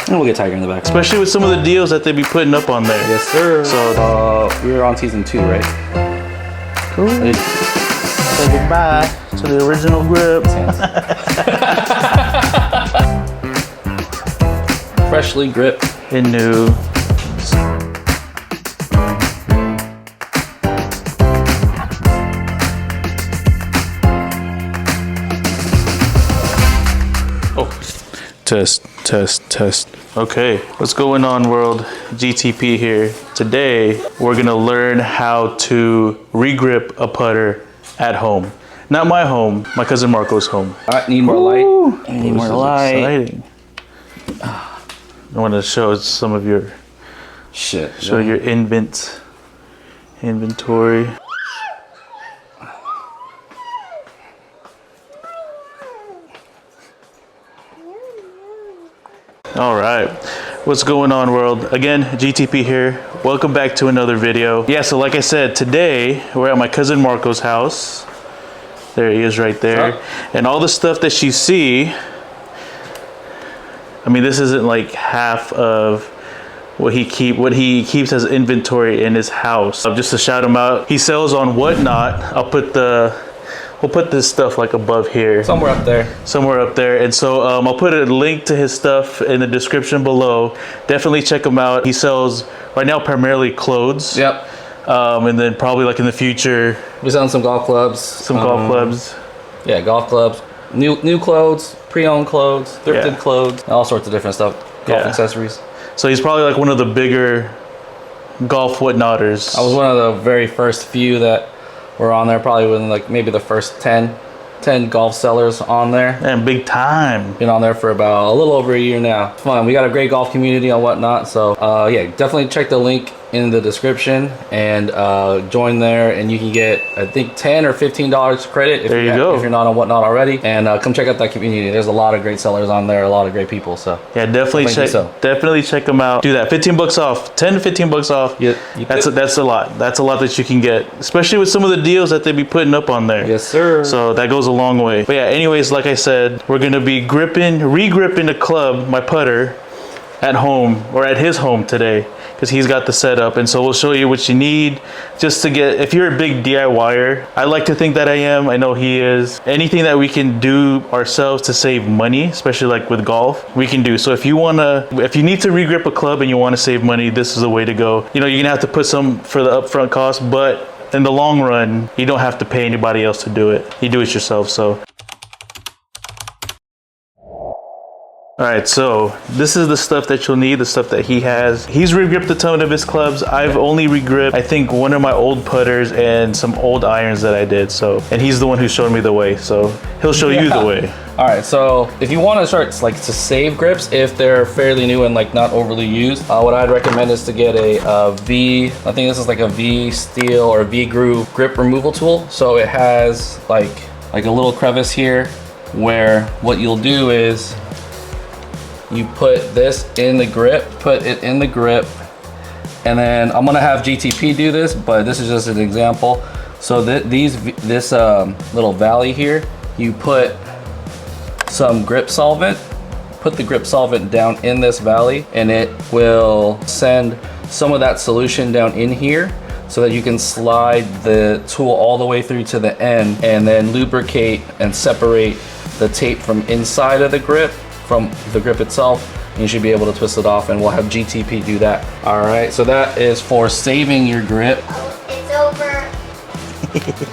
And we'll get Tiger in the back. Especially with some of the deals that they be putting up on there. Yes, sir. So we were on season 2, right? cool. Say goodbye to the original grip. Freshly gripped and new. Test. Okay, what's going on, world? GTP here. Today, we're gonna learn how to regrip a putter at home. Not my home, my cousin Marco's home. All right, need more light. I need more light. Exciting. I want to show some of your shit. Show your inventory. All right, what's going on, world? Again, GTP here. Welcome back to another video. Yeah, so like I said, today we're at my cousin Marco's house. There he is right there. And all the stuff that you see, I mean, this isn't like half of what he keeps as inventory in his house. Just to shout him out, he sells on Whatnot. We'll put this stuff like above here. Somewhere up there. And so I'll put a link to his stuff in the description below. Definitely check him out. He sells right now primarily clothes. Yep. And then probably like in the future, we're selling some golf clubs. Golf clubs. Yeah, golf clubs. New clothes, pre-owned clothes, thrifted clothes, all sorts of different stuff. Golf accessories. So he's probably like one of the bigger golf Whatnotters. I was one of the very first few that were on there, probably within like maybe the first 10 golf sellers on there. And big time. Been on there for about a little over a year now. It's fun. We got a great golf community on Whatnot. So yeah, definitely check the link in the description and join there, and you can get, I think, $10 or $15 credit if you're not on Whatnot already. And come check out that community. There's a lot of great sellers on there, a lot of great people. So yeah, definitely check them out. Do that. 15 bucks off, 10 to 15 bucks off. Yeah, that's a lot. That's a lot that you can get, especially with some of the deals that they be putting up on there. Yes, sir. So that goes a long way. But yeah, anyways, like I said, we're gonna be re-gripping the club, my putter, at home, or at his home today, because he's got the setup. And so we'll show you what you need just to get, if you're a big DIYer, I like to think that I am, I know he is. Anything that we can do ourselves to save money, especially like with golf, we can do. So if you need to regrip a club and you want to save money, this is the way to go. You know, you're gonna have to put some for the upfront cost, but in the long run, you don't have to pay anybody else to do it. You do it yourself. So all right, so this is the stuff that you'll need, the stuff that he has. He's regripped a ton of his clubs. I've only regripped, I think, one of my old putters and some old irons that I did. So, and he's the one who showed me the way. So he'll show you the way. All right, so if you want to start like to save grips, if they're fairly new and like not overly used, what I'd recommend is to get a V, I think this is like a V steel or V groove grip removal tool. So it has like a little crevice here where what you'll do is you put this in the grip, and then I'm gonna have GTP do this, but this is just an example. So this little valley here, you put some grip solvent, put the grip solvent down in this valley, and it will send some of that solution down in here so that you can slide the tool all the way through to the end and then lubricate and separate the tape from inside of the grip from the grip itself. You should be able to twist it off, and we'll have GTP do that. All right, so that is for saving your grip. It's over.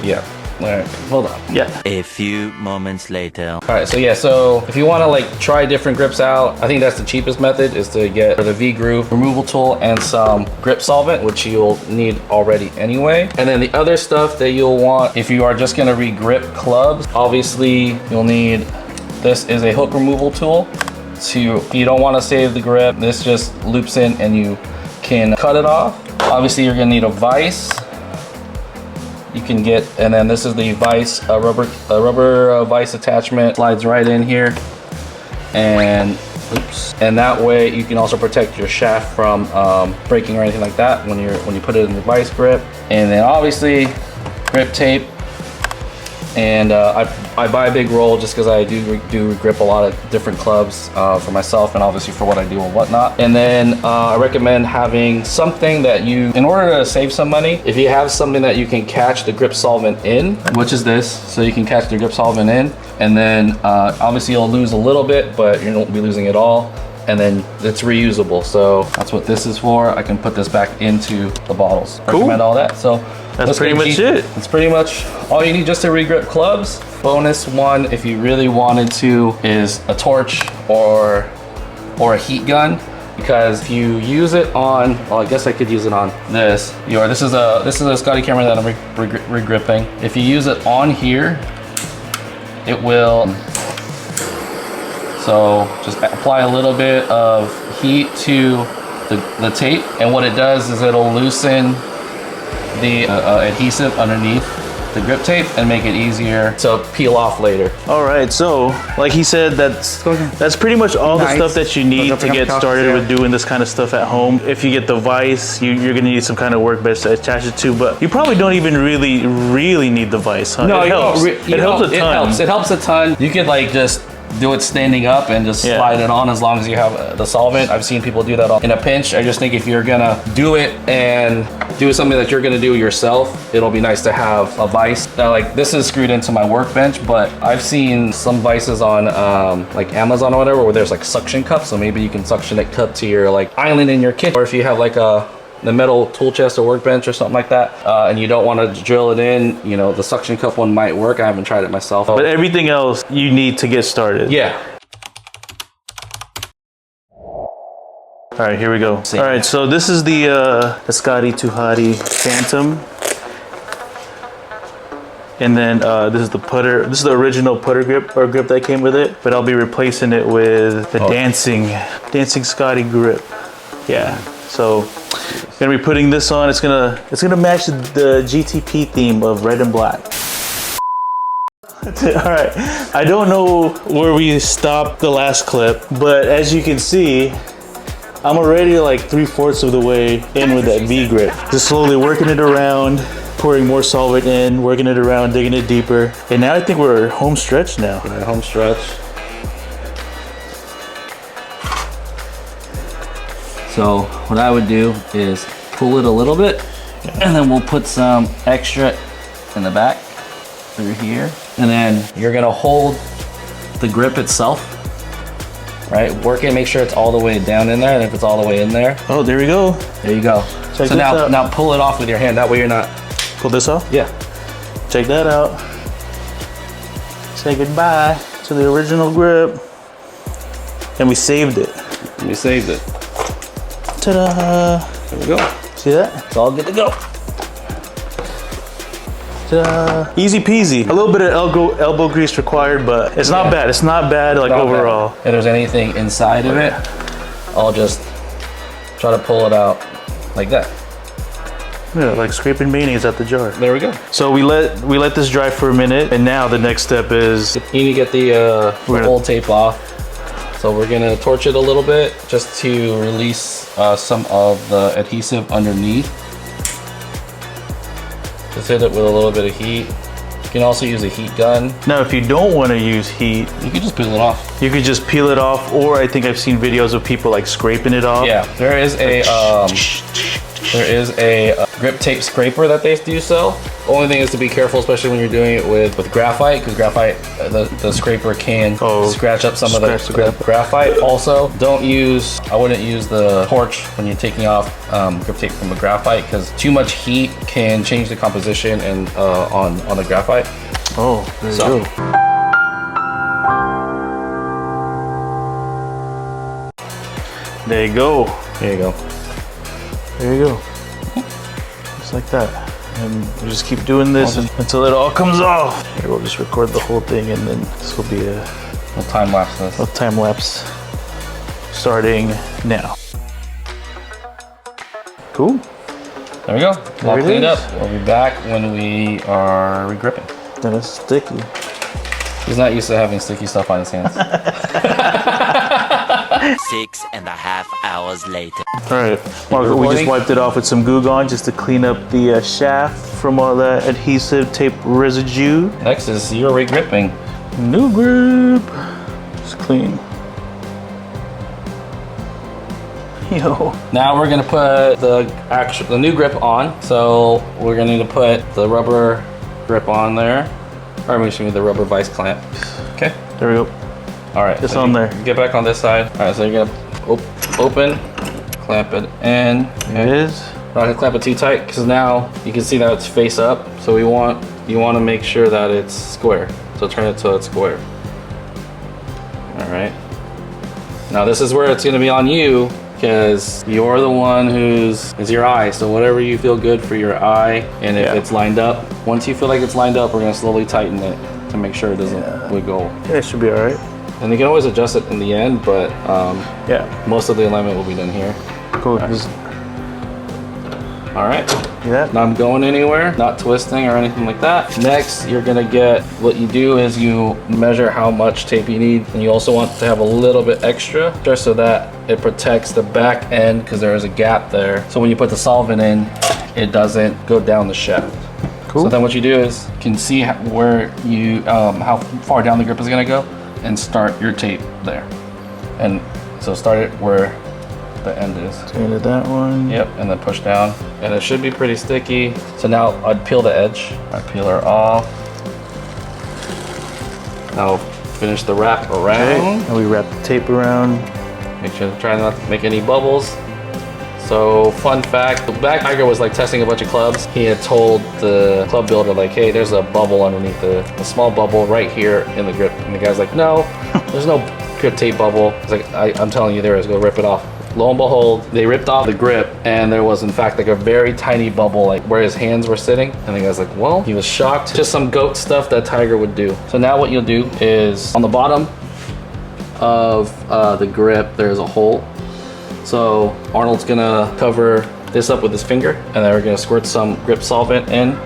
Yeah. All right, hold on. Yeah. A few moments later. All right, so yeah, so if you want to like try different grips out, I think that's the cheapest method, is to get the V groove removal tool and some grip solvent, which you'll need already anyway. And then the other stuff that you'll want if you are just gonna regrip clubs, obviously you'll need, this is a hook removal tool. So if you don't want to save the grip, this just loops in and you can cut it off. Obviously you're gonna need a vise. You can get, and then this is the vise, a rubber vise attachment, slides right in here, and oops. And that way you can also protect your shaft from breaking or anything like that when you put it in the vise grip. And then obviously grip tape. And I buy a big roll just because I do grip a lot of different clubs for myself and obviously for what I do and whatnot. And then I recommend having something that you, in order to save some money, if you have something that you can catch the grip solvent in, which is this, so you can catch the grip solvent in, and then obviously you'll lose a little bit, but you won't be losing it all. And then it's reusable. So that's what this is for. I can put this back into the bottles. Cool. Recommend all that. So that's pretty much it. That's pretty much all you need just to regrip clubs. Bonus one, if you really wanted to, is a torch or a heat gun. Because if you use it on, well, I guess I could use it on this. This is a Scotty camera that I'm regripping. If you use it on here, it will. So just apply a little bit of heat to the tape, and what it does is it'll loosen the adhesive underneath the grip tape and make it easier to peel off later. All right, so like he said, that's pretty much all the stuff that you need to get started with doing this kind of stuff at home. If you get the vise, you're gonna need some kind of workbench to attach it to, but you probably don't even really need the vise, huh? No, it helps. It helps a ton. It helps a ton. You could like just do it standing up and just slide it on as long as you have the solvent. I've seen people do that in a pinch. I just think if you're gonna do it and do something that you're gonna do yourself, it'll be nice to have a vise. Now, like this is screwed into my workbench, but I've seen some vices on like Amazon or whatever where there's like suction cups, so maybe you can suction it cup to your like island in your kitchen, or if you have like the metal tool chest or workbench or something like that, and you don't want to drill it in, you know, the suction cup one might work. I haven't tried it myself. But everything else you need to get started. Yeah. All right, here we go. All right, so this is the Scotty Tuhati Phantom. And then this is the putter. This is the original putter grip or grip that came with it, but I'll be replacing it with the dancing Scotty grip. Yeah, so gonna be putting this on. It's gonna match the GTP theme of red and black. All right, I don't know where we stopped the last clip, but as you can see, I'm already like 3/4 of the way in with that V grip. Just slowly working it around, pouring more solvent in, working it around, digging it deeper. And now I think we're home stretch now. Yeah, home stretch. So what I would do is pull it a little bit, and then we'll put some extra in the back through here. And then you're gonna hold the grip itself, right? Work it, make sure it's all the way down in there, and if it's all the way in there. Oh, there we go. There you go. Check so now pull it off with your hand, that way you're not. Pull this off? Yeah. Check that out. Say goodbye to the original grip. And we saved it. We saved it. Ta-da! There we go. See that? It's all good to go. Ta-da! Easy peasy. A little bit of elbow grease required, but it's not bad. It's not bad like overall. If there's anything inside of it, I'll just try to pull it out like that. Yeah, like scraping mayonnaise out the jar. There we go. So we let this dry for a minute, and now the next step is you need to get the old tape off. So we're gonna torch it a little bit just to release some of the adhesive underneath. Just hit it with a little bit of heat. You can also use a heat gun. Now, if you don't want to use heat, you can just peel it off. You could just peel it off, or I think I've seen videos of people like scraping it off. Yeah, there is a grip tape scraper that they do sell. The only thing is to be careful, especially when you're doing it with graphite, because graphite, the scraper can scratch up some of the graphite. Also, I wouldn't use the torch when you're taking off grip tape from a graphite, because too much heat can change the composition and on the graphite. Oh, there you go. There you go. There you go. There you go. Just like that. And we just keep doing this until it all comes off. Here, we'll just record the whole thing, and then this will be a time lapse. A time lapse starting now. Cool. There we go. All cleaned up. We'll be back when we are regripping. Then it's sticky. He's not used to having sticky stuff on his hands. 6.5 hours later. All right, Marco, we just wiped it off with some Goo Gone just to clean up the shaft from all that adhesive tape residue. Next is your regripping. New grip. It's clean. Yo. Now we're gonna put the new grip on. So we're gonna need to put the rubber grip on there. Or excuse me, the rubber vice clamp. Okay. There we go. All right. It's so on there. Get back on this side. All right. So you're gonna open, clamp it in. Okay. There it is. Not gonna clamp it too tight because now you can see that it's face up. So you want to make sure that it's square. So turn it so it's square. All right. Now this is where it's gonna be on you, because you're the one it's your eye. So whatever you feel good for your eye, and if it's lined up, once you feel like it's lined up, we're gonna slowly tighten it to make sure it doesn't wiggle. Yeah, it should be all right. And you can always adjust it in the end, but most of the alignment will be done here. Cool. All right. Yeah. Not going anywhere, not twisting or anything like that. Next, you're gonna get, what you do is you measure how much tape you need, and you also want to have a little bit extra just so that it protects the back end, because there is a gap there. So when you put the solvent in, it doesn't go down the shaft. Cool. So then what you do is you can see where you, how far down the grip is gonna go, and start your tape there. And so start it where the end is. Into that one. Yep, and then push down. And it should be pretty sticky. So now I'd peel the edge. I peel her off. Now finish the wrap around. And we wrap the tape around. Make sure to try not to make any bubbles. So fun fact, the back Tiger was like testing a bunch of clubs. He had told the club builder like, hey, there's a bubble underneath a small bubble right here in the grip. And the guy's like, no, there's no grip tape bubble. It's like, I'm telling you there is, go rip it off. Lo and behold, they ripped off the grip, and there was in fact like a very tiny bubble like where his hands were sitting. And the guy's like, well, he was shocked. Just some goat stuff that Tiger would do. So now what you'll do is on the bottom of the grip, there's a hole. So Arnold's gonna cover this up with his finger, and then we're gonna squirt some grip solvent in.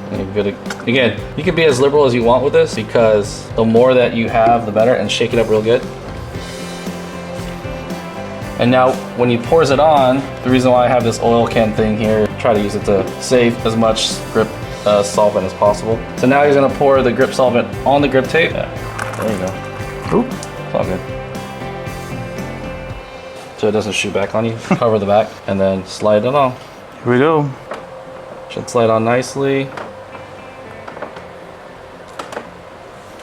And you're good. Again, you can be as liberal as you want with this, because the more that you have, the better, and shake it up real good. And now when he pours it on, the reason why I have this oil can thing here, try to use it to save as much grip solvent as possible. So now he's gonna pour the grip solvent on the grip tape. Yeah, there you go. Oop. It's all good. So it doesn't shoot back on you. Cover the back and then slide it on. Here we go. Should slide on nicely.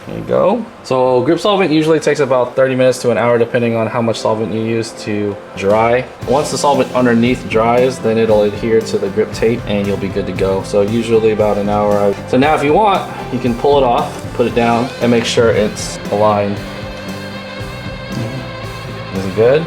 There you go. So grip solvent usually takes about 30 minutes to an hour depending on how much solvent you use to dry. Once the solvent underneath dries, then it'll adhere to the grip tape and you'll be good to go. So usually about an hour. So now if you want, you can pull it off, put it down, and make sure it's aligned. Is it good?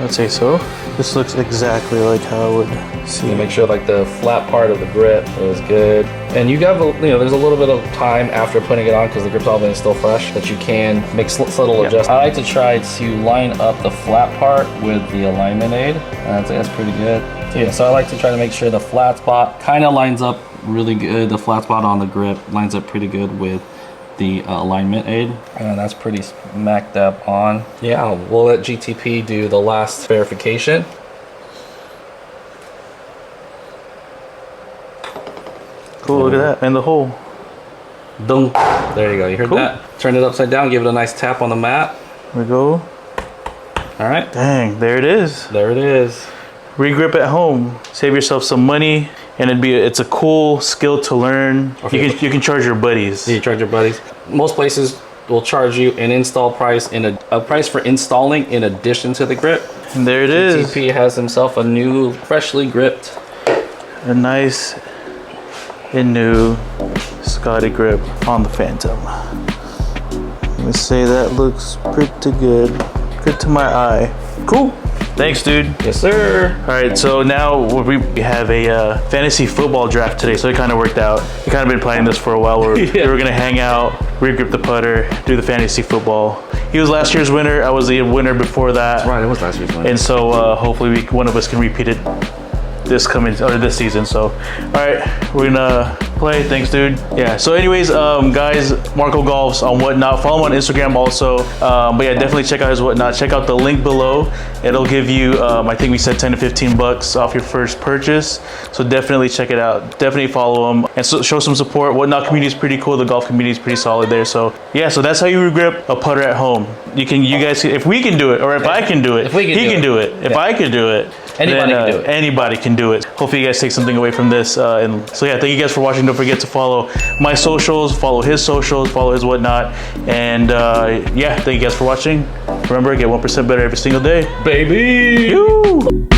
I'd say so. This looks exactly like how I would see You it. make sure like the flat part of the grip is good. And you got, there's a little bit of time after putting it on because the grip solvent is still fresh that you can make subtle adjustments. I like to try to line up the flat part with the alignment aid. And that's pretty good. So yeah, so I like to try to make sure the flat spot kind of lines up really good. The flat spot on the grip lines up pretty good with the alignment aid, and that's pretty smack dab on. Yeah, we'll let GTP do the last verification. Cool, look at that. And the hole. Dunk. There you go, you heard Cool. that? Turn it upside down, give it a nice tap on the mat. There we go. All right, Dang, there it is. there it is. Regrip at home. Save yourself some money, and it's a cool skill to learn. Okay. You can charge your buddies. You charge your buddies. Most places will charge you an install price a price for installing in addition to the grip. And there it is. GTP has himself a new, freshly gripped. A nice and new Scotty grip on the Phantom. Let me say that looks pretty good. Good to my eye. Cool. Thanks, dude. Yes, sir. All right, so now we have a fantasy football draft today, so it kind of worked out. We kind of been playing this for a while. We were gonna hang out, regrip the putter, do the fantasy football. He was last year's winner. I was the winner before that. Right, it was last year's one. And so hopefully one of us can repeat it this season. So, all right, we're gonna play. Thanks, dude. Yeah. So, anyways, guys, MarcoGolfs on Whatnot. Follow him on Instagram also. But yeah, definitely check out his Whatnot. Check out the link below. It'll give you, I think we said 10 to 15 bucks off your first purchase. So definitely check it out. Definitely follow him and show some support. Whatnot community is pretty cool. The golf community is pretty solid there. So yeah, so that's how you regrip a putter at home. You guys, if we can do it, or if I can do it, he can do it. If I can do it, Anybody can do it. Anybody can do it. Hopefully you guys take something away from this. And so yeah, thank you guys for watching. Don't forget to follow my socials, follow his socials, follow his Whatnot. And yeah, thank you guys for watching. Remember, get 1% better every single day. Baby! Yoo!